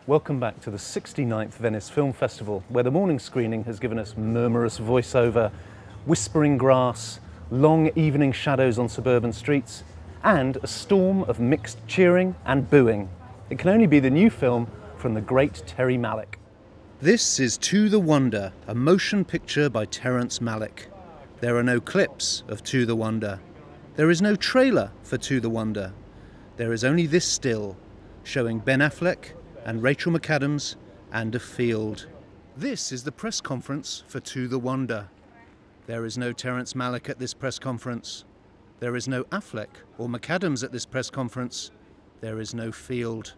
Welcome back to the 69th Venice Film Festival, where the morning screening has given us murmurous voiceover, whispering grass, long evening shadows on suburban streets, and a storm of mixed cheering and booing. It can only be the new film from the great Terry Malick. This is To the Wonder, a motion picture by Terrence Malick. There are no clips of To the Wonder. There is no trailer for To the Wonder. There is only this still, showing Ben Affleck and Rachel McAdams and a field. This is the press conference for To the Wonder. There is no Terrence Malick at this press conference. There is no Affleck or McAdams at this press conference. There is no field.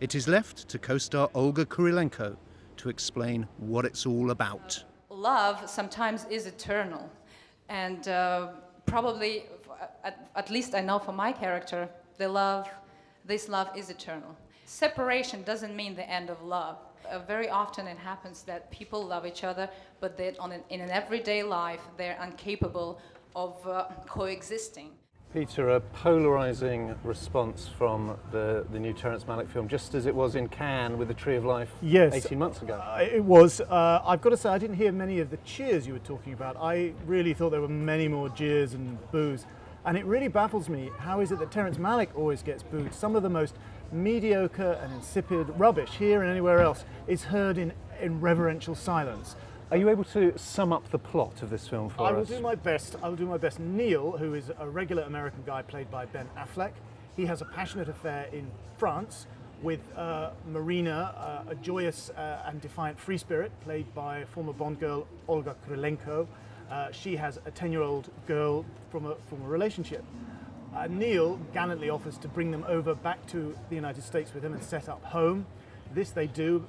It is left to co-star Olga Kurylenko to explain what it's all about. Love sometimes is eternal, and probably, at least I know for my character, this love is eternal. Separation doesn't mean the end of love. Very often it happens that people love each other, but that in an everyday life they're incapable of coexisting. Peter, a polarising response from the new Terrence Malick film, just as it was in Cannes with The Tree of Life 18 months ago. It was. I've got to say, I didn't hear many of the cheers you were talking about. I really thought there were many more jeers and boos. And it really baffles me, how is it that Terrence Malick always gets booed? Some of the most mediocre and insipid rubbish here and anywhere else is heard in reverential silence. Are you able to sum up the plot of this film for us? I will do my best. I will do my best. Neil, who is a regular American guy played by Ben Affleck, he has a passionate affair in France with Marina, a joyous and defiant free spirit played by former Bond girl Olga Kurylenko. She has a 10-year-old girl from a relationship. Neil gallantly offers to bring them over back to the United States with him and set up home. This they do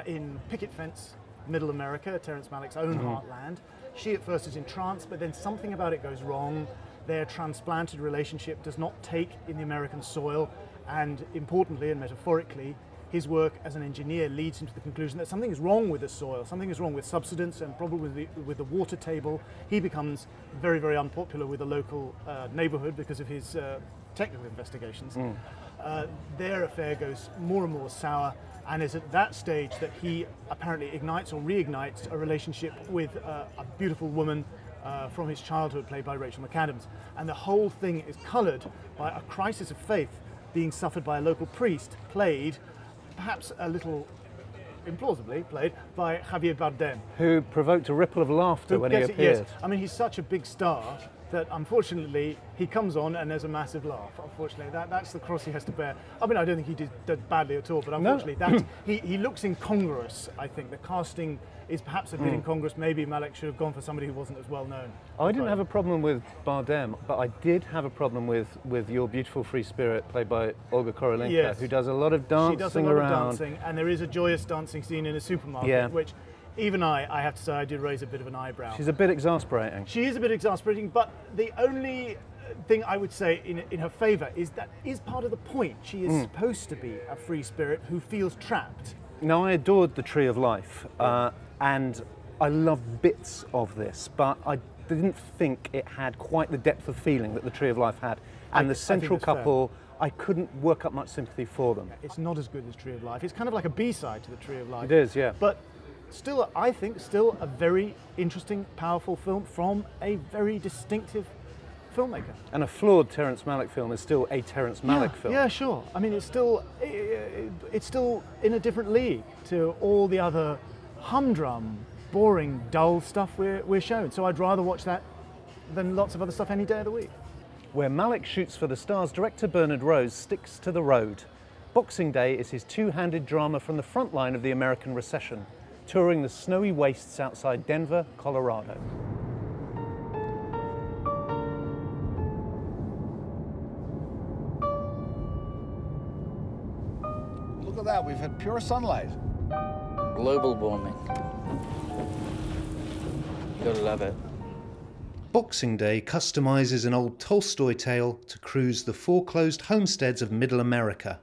in picket fence, Middle America, Terrence Malick's own heartland. She at first is entranced, but then something about it goes wrong. Their transplanted relationship does not take in the American soil, and importantly and metaphorically, his work as an engineer leads him to the conclusion that something is wrong with the soil, something is wrong with subsidence and probably with the water table. He becomes very, very unpopular with the local neighborhood because of his technical investigations. Their affair goes more and more sour, and it's at that stage that he apparently ignites or reignites a relationship with a beautiful woman from his childhood played by Rachel McAdams. And the whole thing is coloured by a crisis of faith being suffered by a local priest played, perhaps a little implausibly played, by Javier Bardem. Who provoked a ripple of laughter when he appeared. Yes. I mean, he's such a big star that unfortunately he comes on and there's a massive laugh. Unfortunately, that's the cross he has to bear. I mean, I don't think he did badly at all, but unfortunately he looks incongruous, I think. The casting is perhaps a bit incongruous. Maybe Malick should have gone for somebody who wasn't as well known. I didn't have a problem with Bardem, but I did have a problem with your beautiful free spirit played by Olga Kurylenko, who does a lot of dancing. She does a lot of dancing, and there is a joyous dancing scene in a supermarket, which even I have to say, I did raise a bit of an eyebrow. She's a bit exasperating. She is a bit exasperating, but the only thing I would say in her favour is that is part of the point. She is supposed to be a free spirit who feels trapped. Now, I adored The Tree of Life, and I loved bits of this, but I didn't think it had quite the depth of feeling that The Tree of Life had. And the central couple, I couldn't work up much sympathy for them. It's not as good as Tree of Life. It's kind of like a B-side to The Tree of Life. It is, yeah. But still, I think, a very interesting, powerful film from a very distinctive filmmaker. And a flawed Terrence Malick film is still a Terrence Malick film. Yeah, sure. I mean, it's still in a different league to all the other humdrum, boring, dull stuff we're shown. So I'd rather watch that than lots of other stuff any day of the week. Where Malick shoots for the stars, director Bernard Rose sticks to the road. Boxing Day is his two-handed drama from the front line of the American recession, touring the snowy wastes outside Denver, Colorado. Look at that, we've had pure sunlight. Global warming. Gotta love it. Boxing Day customizes an old Tolstoy tale to cruise the foreclosed homesteads of Middle America.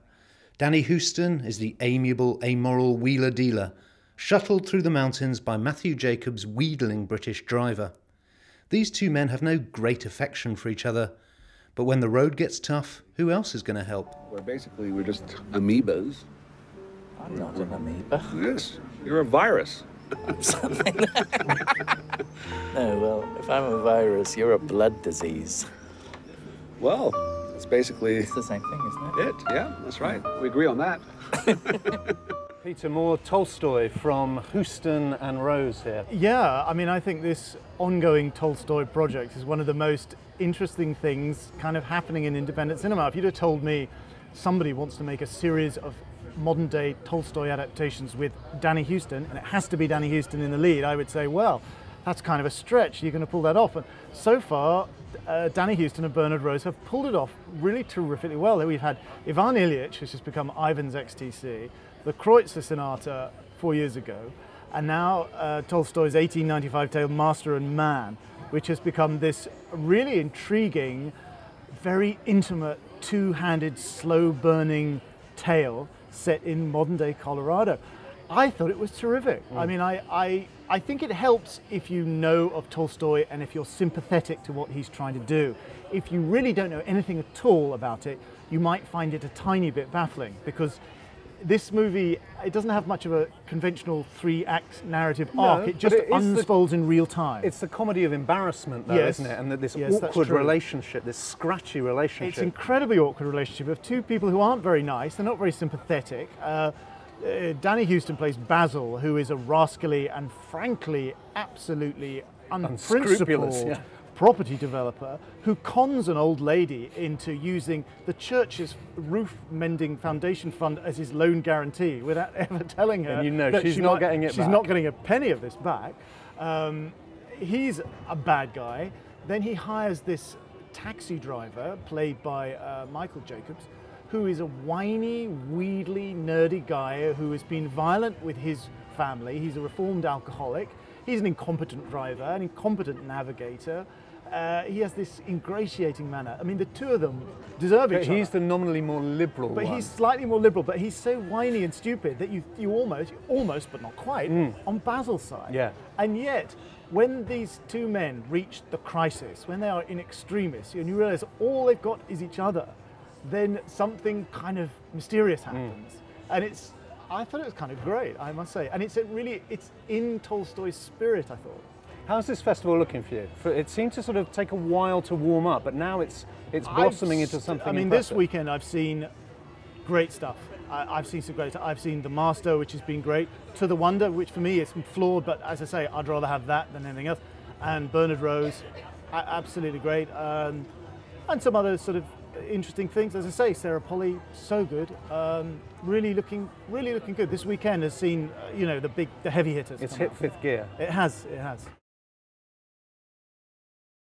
Danny Huston is the amiable, amoral wheeler-dealer, shuttled through the mountains by Matthew Jacobs' wheedling British driver. These two men have no great affection for each other, but when the road gets tough, who else is going to help? We're just amoebas. I'm not an amoeba. Yes, you're a virus. No, well, if I'm a virus, you're a blood disease. Well, it's basically It's the same thing, isn't it? yeah, that's right. We agree on that. Peter, more Tolstoy from Huston and Rose here. Yeah, I mean, I think this ongoing Tolstoy project is one of the most interesting things kind of happening in independent cinema. If you'd have told me somebody wants to make a series of modern day Tolstoy adaptations with Danny Huston, and it has to be Danny Huston in the lead, I would say, well, that's kind of a stretch. You're going to pull that off. And so far, Danny Huston and Bernard Rose have pulled it off really terrifically well. We've had Ivan Ilyich, which has become Ivan's XTC, the Kreutzer Sonata 4 years ago, and now Tolstoy's 1895 tale Master and Man, which has become this really intriguing, very intimate, two-handed, slow-burning tale set in modern-day Colorado. I thought it was terrific. I mean, I think it helps if you know of Tolstoy and if you're sympathetic to what he's trying to do. If you really don't know anything at all about it, you might find it a tiny bit baffling, because this movie, it doesn't have much of a conventional three-act narrative arc. It just unfolds in real time. It's the comedy of embarrassment, though, Yes. isn't it? And this Yes, that's awkward true. relationship, this scratchy relationship. It's an incredibly awkward relationship of two people who aren't very nice, they're not very sympathetic. Danny Huston plays Basil, who is a rascally and frankly absolutely Unscrupulous, unprincipled yeah. property developer who cons an old lady into using the church's roof mending foundation fund as his loan guarantee without ever telling her. And you know that she's not getting it She's back. not getting a penny of this back. He's a bad guy. Then he hires this taxi driver, played by Michael Jacobs, who is a whiny, wheedly, nerdy guy who has been violent with his family. He's a reformed alcoholic. He's an incompetent driver, an incompetent navigator. He has this ingratiating manner. I mean, the two of them deserve each But other. he's the nominally more liberal But one. he's slightly more liberal, but he's so whiny and stupid that you almost, but not quite, on Basil's side. Yeah. And yet, when these two men reach the crisis, when they are in extremis, and you realize all they've got is each other, then something kind of mysterious happens. And I thought it was kind of great, I must say. And it's in Tolstoy's spirit, I thought. How's this festival looking for you? It seemed to sort of take a while to warm up, but now it's blossoming into something I mean, impressive. this weekend I've seen great stuff. I've seen some great stuff. I've seen The Master, which has been great. To the Wonder, which for me is flawed, but as I say, I'd rather have that than anything else. And Bernard Rose, absolutely great. And some other sort of interesting things. As I say, Sarah Polley, so good. Really looking good. This weekend has seen, the heavy hitters. It's come hit out. fifth gear. It has.